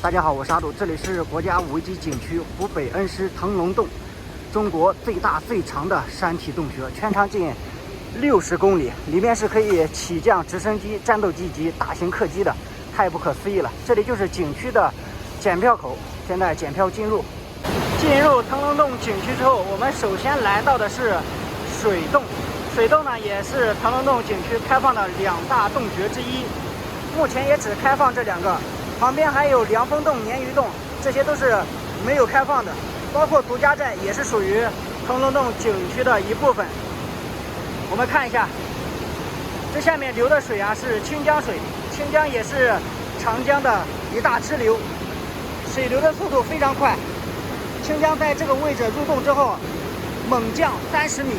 大家好，我是阿杜，这里是国家五 A 级景区湖北恩施腾龙洞，中国最大最长的山体洞穴，全长近60公里，里面是可以起降直升机、战斗机及大型客机的，太不可思议了。这里就是景区的检票口，现在检票进入。进入腾龙洞景区之后，我们首先来到的是水洞。水洞呢，也是腾龙洞景区开放的2大洞穴之一，目前也只开放这2个。旁边还有凉风洞、鲶鱼洞，这些都是没有开放的。包括独家寨也是属于腾龙洞景区的一部分。我们看一下，这下面流的水啊是清江水，清江也是长江的一大支流，水流的速度非常快。清江在这个位置入洞之后，猛降30米，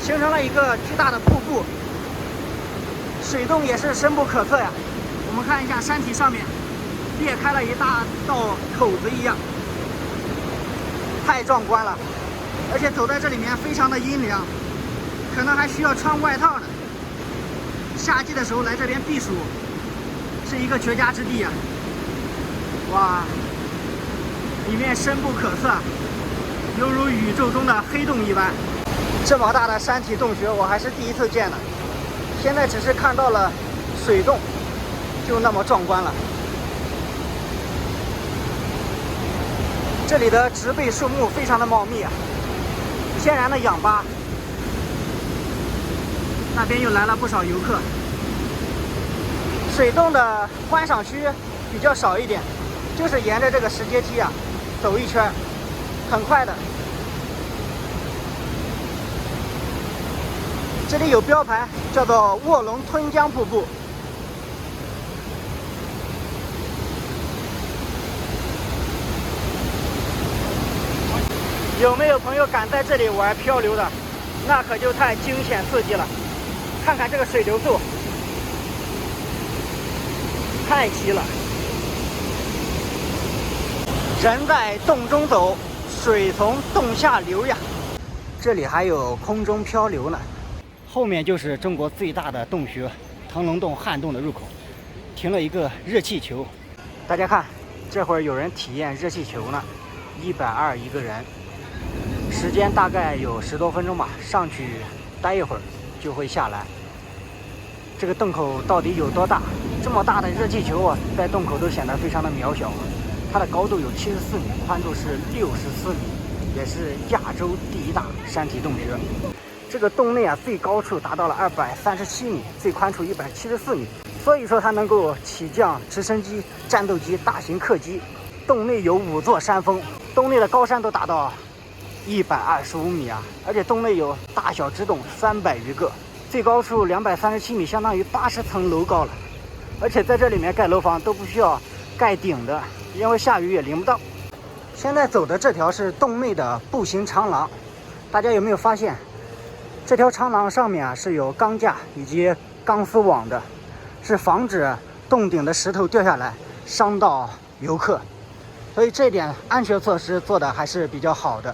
形成了一个巨大的瀑布。水洞也是深不可测呀。我们看一下山体上面裂开了一大道口子一样，太壮观了。而且走在这里面非常的阴凉，可能还需要穿外套呢。夏季的时候来这边避暑是一个绝佳之地啊！哇，里面深不可测，犹如宇宙中的黑洞一般。这么大的山体洞穴我还是第一次见的，现在只是看到了水洞就那么壮观了。这里的植被树木非常的茂密啊，天然的氧吧。那边又来了不少游客。水洞的观赏区比较少一点，就是沿着这个石阶梯啊走一圈，很快的。这里有标牌，叫做卧龙吞江瀑布。有没有朋友敢在这里玩漂流的？那可就太惊险刺激了。看看这个水流速，太急了。人在洞中走，水从洞下流呀。这里还有空中漂流呢。后面就是中国最大的洞穴腾龙洞旱洞的入口，停了一个热气球。大家看，这会儿有人体验热气球呢，120一个人。时间大概有10多分钟吧，上去待一会儿就会下来。这个洞口到底有多大？这么大的热气球啊，在洞口都显得非常的渺小。它的高度有74米，宽度是64米，也是亚洲第1大山体洞穴。这个洞内啊，最高处达到了237米，最宽处174米，所以说它能够起降直升机、战斗机、大型客机。洞内有5座山峰，洞内的高山都达到125米啊，而且洞内有大小支洞300余个，最高处237米，相当于80层楼高了。而且在这里面盖楼房都不需要盖顶的，因为下雨也淋不到。现在走的这条是洞内的步行长廊，大家有没有发现，这条长廊上面啊是有钢架以及钢丝网的，是防止洞顶的石头掉下来伤到游客，所以这点安全措施做的还是比较好的。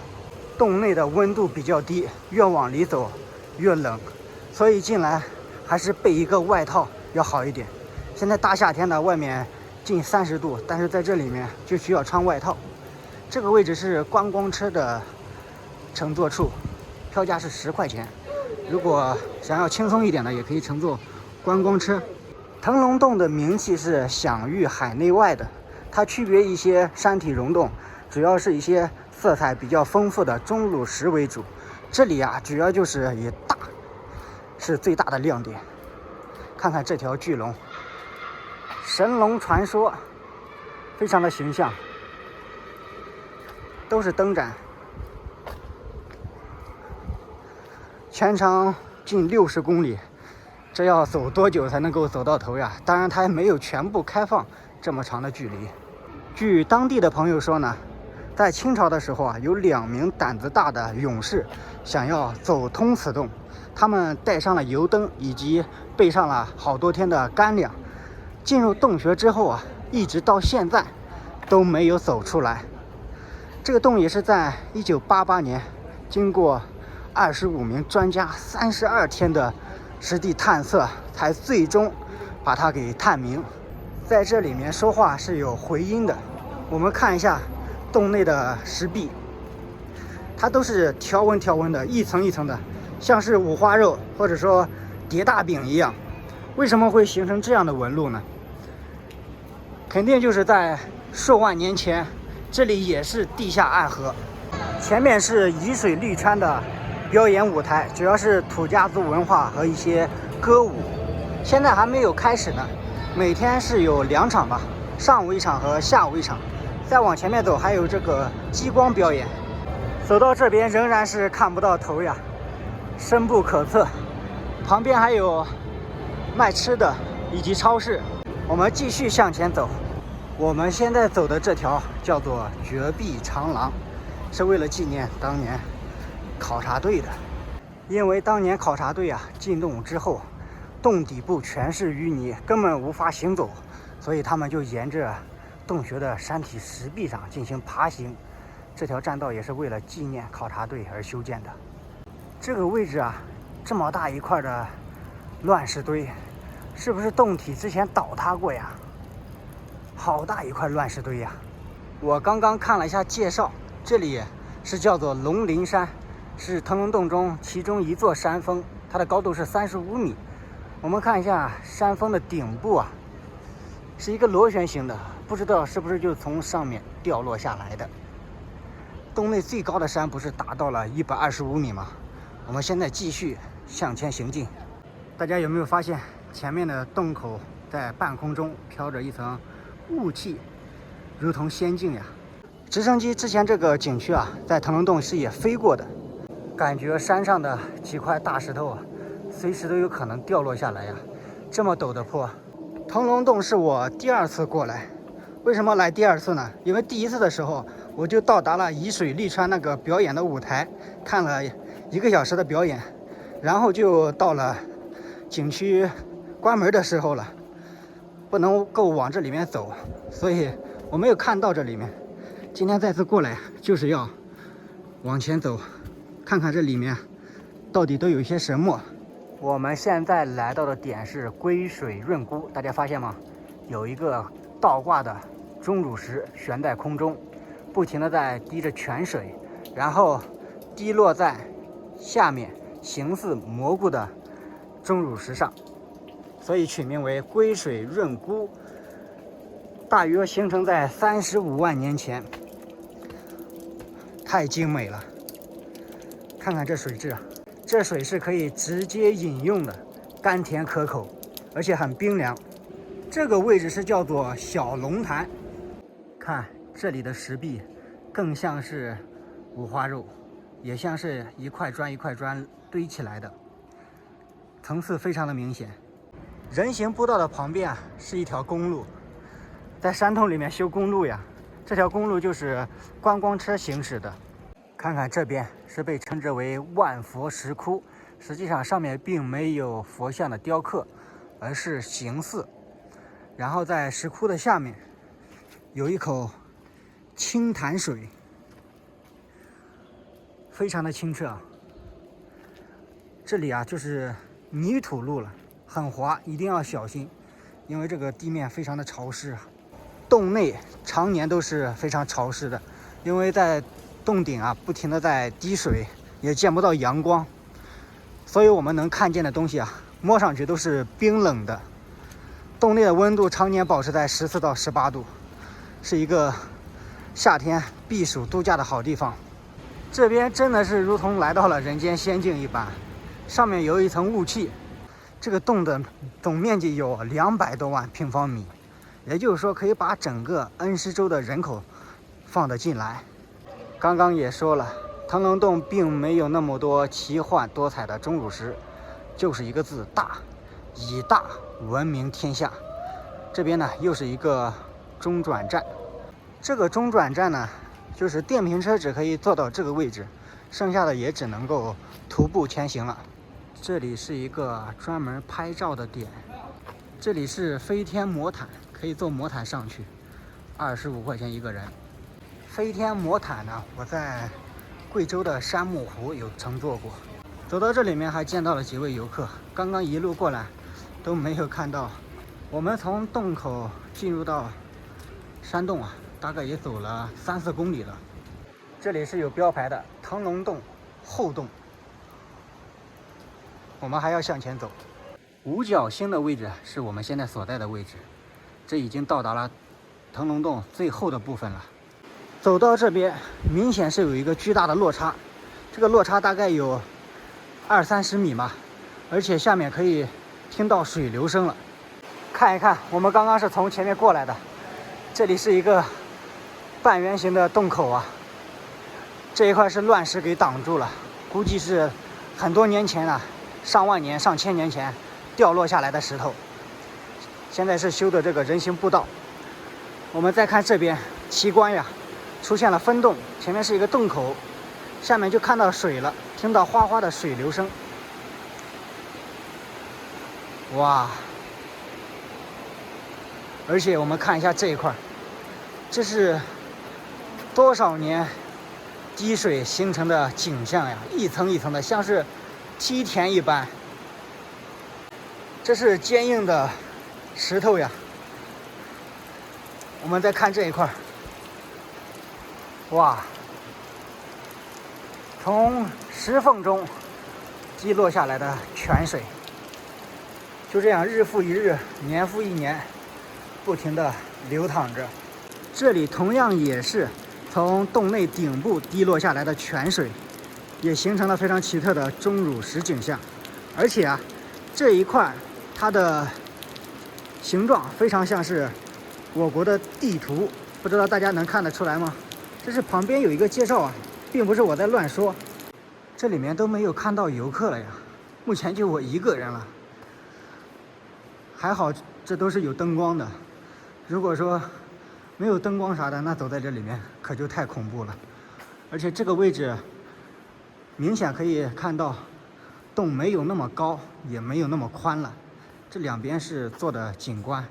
洞内的温度比较低，越往里走越冷，所以进来还是备一个外套要好一点。现在大夏天的，外面近30度，但是在这里面就需要穿外套。这个位置是观光车的乘坐处，票价是10块钱。如果想要轻松一点的，也可以乘坐观光车。腾龙洞的名气是享誉海内外的，它区别一些山体溶洞，主要是一些色彩比较丰富的钟乳石为主。这里啊，主要就是以大是最大的亮点。看看这条巨龙，神龙传说，非常的形象，都是灯盏，全长近60公里，这要走多久才能够走到头呀？当然，它还没有全部开放这么长的距离。据当地的朋友说呢，在清朝的时候啊，有2名胆子大的勇士想要走通此洞，他们带上了油灯以及备上了好多天的干粮。进入洞穴之后啊，一直到现在都没有走出来。这个洞也是在1988年经过25名专家32天的实地探测，才最终把它给探明。在这里面说话是有回音的。我们看一下洞内的石壁，它都是条纹条纹的，一层一层的，像是五花肉或者说叠大饼一样。为什么会形成这样的纹路呢？肯定就是在数万年前，这里也是地下暗河。前面是沂水绿川的表演舞台，主要是土家族文化和一些歌舞。现在还没有开始呢，每天是有2场吧，上午1场和下午1场。再往前面走还有这个激光表演。走到这边仍然是看不到头呀，深不可测。旁边还有卖吃的以及超市。我们继续向前走。我们现在走的这条叫做绝壁长廊，是为了纪念当年考察队的。因为当年考察队啊进洞之后，洞底部全是淤泥，根本无法行走，所以他们就沿着洞穴的山体石壁上进行爬行。这条栈道也是为了纪念考察队而修建的。这个位置啊，这么大一块的乱石堆，是不是洞体之前倒塌过呀？好大一块乱石堆呀！我刚刚看了一下介绍，这里是叫做龙鳞山，是腾龙洞中其中一座山峰，它的高度是35米。我们看一下山峰的顶部啊，是一个螺旋形的，不知道是不是就从上面掉落下来的。洞内最高的山不是达到了125米吗？我们现在继续向前行进。大家有没有发现前面的洞口在半空中飘着一层雾气，如同仙境呀！直升机之前这个景区啊，在腾龙洞是也飞过的，感觉山上的几块大石头啊，随时都有可能掉落下来呀！这么陡的坡，腾龙洞是我第2次过来。为什么来第2次呢？因为第1次的时候我就到达了沂水绿川那个表演的舞台，看了1个小时的表演，然后就到了景区关门的时候了，不能够往这里面走，所以我没有看到这里面。今天再次过来就是要往前走，看看这里面到底都有些什么。我们现在来到的点是归水润沽，大家发现吗？有一个倒挂的钟乳石悬在空中，不停的在滴着泉水，然后滴落在下面形似蘑菇的钟乳石上，所以取名为归水润沽。大约形成在35万年前，太精美了。看看这水质，这水是可以直接饮用的，甘甜可口，而且很冰凉。这个位置是叫做小龙潭，看这里的石壁更像是五花肉，也像是一块砖一块砖堆起来的，层次非常的明显。人行步道的旁边啊是一条公路，在山洞里面修公路呀，这条公路就是观光车行驶的。看看这边是被称之为万佛石窟，实际上上面并没有佛像的雕刻，而是形似。然后在石窟的下面有一口清潭水，非常的清澈啊。这里啊就是泥土路了，很滑，一定要小心，因为这个地面非常的潮湿。洞内常年都是非常潮湿的，因为在洞顶啊不停的在滴水，也见不到阳光，所以我们能看见的东西啊，摸上去都是冰冷的。洞内的温度常年保持在14到18度，是一个夏天避暑度假的好地方。这边真的是如同来到了人间仙境一般，上面有一层雾气。这个洞的总面积有200多万平方米，也就是说可以把整个恩施州的人口放得进来。刚刚也说了，腾龙洞并没有那么多奇幻多彩的钟乳石，就是一个字大，以大闻名天下。这边呢又是一个中转站，这个中转站呢就是电瓶车只可以坐到这个位置，剩下的也只能够徒步前行了。这里是一个专门拍照的点，这里是飞天魔毯，可以坐魔毯上去，25块钱一个人。飞天魔毯呢，我在贵州的山木湖有乘坐过。走到这里面还见到了几位游客，刚刚一路过来都没有看到我们从洞口进入到山洞啊，大概也走了3、4公里了。这里是有标牌的腾龙洞后洞，我们还要向前走。五角星的位置是我们现在所在的位置，这已经到达了腾龙洞最后的部分了。走到这边，明显是有一个巨大的落差，这个落差大概有20、30米吧，而且下面可以听到水流声了。看一看，我们刚刚是从前面过来的，这里是一个半圆形的洞口啊，这一块是乱石给挡住了，估计是很多年前啊，上万年、上千年前掉落下来的石头。现在是修的这个人行步道。我们再看这边，奇观呀，出现了分洞，前面是一个洞口，下面就看到水了，听到哗哗的水流声。哇！而且我们看一下这一块，这是多少年积水形成的景象呀，一层一层的，像是梯田一般。这是坚硬的石头呀。我们再看这一块，哇，从石缝中击落下来的泉水，就这样日复一日，年复一年，不停地流淌着。这里同样也是从洞内顶部滴落下来的泉水，也形成了非常奇特的钟乳石景象。而且啊，这一块它的形状非常像是我国的地图，不知道大家能看得出来吗？这是旁边有一个介绍啊，并不是我在乱说。这里面都没有看到游客了呀，目前就我一个人了。还好这都是有灯光的，如果说没有灯光啥的，那走在这里面可就太恐怖了。而且这个位置明显可以看到洞没有那么高，也没有那么宽了，这两边是做的景观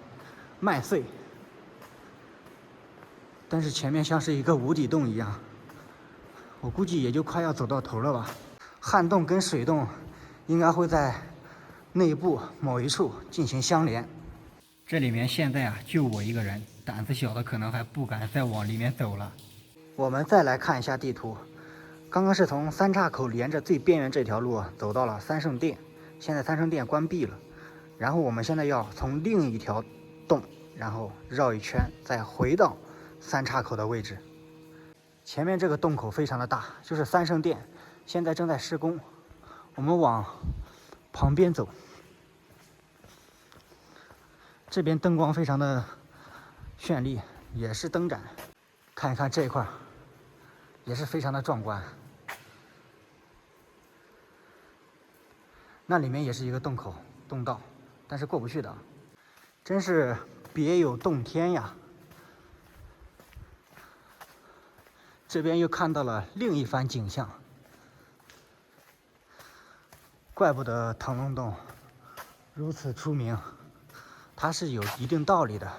麦穗，但是前面像是一个无底洞一样，我估计也就快要走到头了吧。旱洞跟水洞应该会在内部某一处进行相连。这里面现在啊就我一个人，胆子小的可能还不敢再往里面走了。我们再来看一下地图，刚刚是从三岔口连着最边缘这条路走到了三圣殿，现在三圣殿关闭了，然后我们现在要从另一条洞，然后绕一圈再回到三岔口的位置。前面这个洞口非常的大，就是三圣殿，现在正在施工。我们往旁边走，这边灯光非常的绚丽，也是灯展。看一看这一块，也是非常的壮观。那里面也是一个洞口、洞道，但是过不去的，真是别有洞天呀。这边又看到了另一番景象，怪不得腾龙洞如此出名，它是有一定道理的。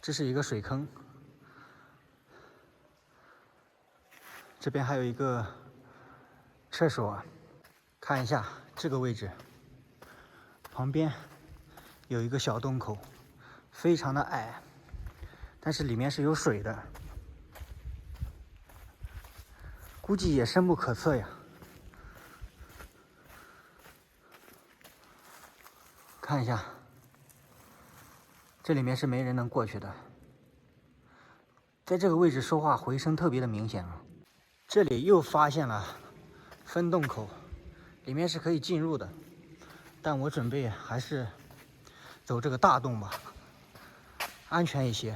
这是一个水坑，这边还有一个厕所，看一下这个位置，旁边有一个小洞口，非常的矮，但是里面是有水的，估计也深不可测呀。看一下，这里面是没人能过去的。在这个位置说话回声特别的明显啊。这里又发现了分洞口，里面是可以进入的，但我准备还是走这个大洞吧，安全一些。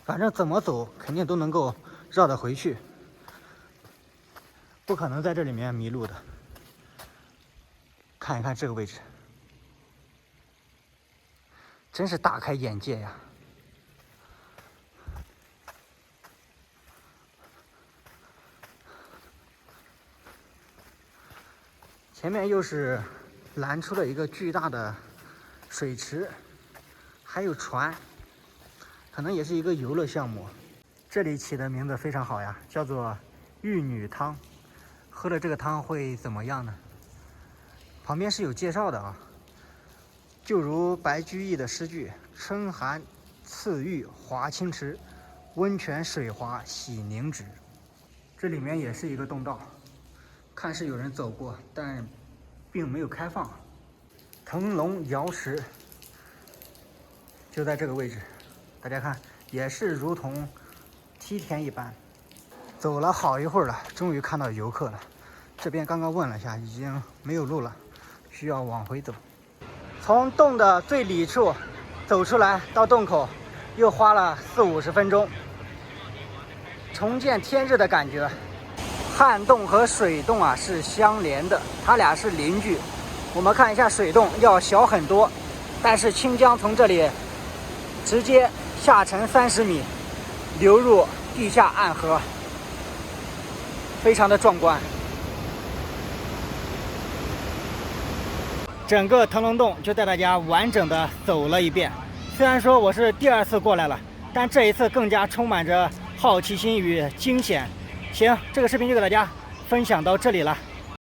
反正怎么走肯定都能够绕得回去，不可能在这里面迷路的。看一看这个位置，真是大开眼界呀！前面又是拦出了一个巨大的水池，还有船，可能也是一个游乐项目。这里起的名字非常好呀，叫做玉女汤。喝了这个汤会怎么样呢？旁边是有介绍的啊，就如白居易的诗句：“春寒赐浴华清池，温泉水滑洗凝脂。”这里面也是一个洞道，看是有人走过，但并没有开放。腾龙瑶石就在这个位置，大家看，也是如同梯田一般。走了好一会儿了，终于看到游客了。这边刚刚问了一下，已经没有路了，需要往回走。从洞的最里处走出来到洞口，又花了40-50分钟。重见天日的感觉。旱洞和水洞啊是相连的，它俩是邻居。我们看一下水洞要小很多，但是清江从这里直接下沉30米，流入地下暗河，非常的壮观。整个腾龙洞就带大家完整的走了一遍。虽然说我是第2次过来了，但这一次更加充满着好奇心与惊险。行，这个视频就给大家分享到这里了。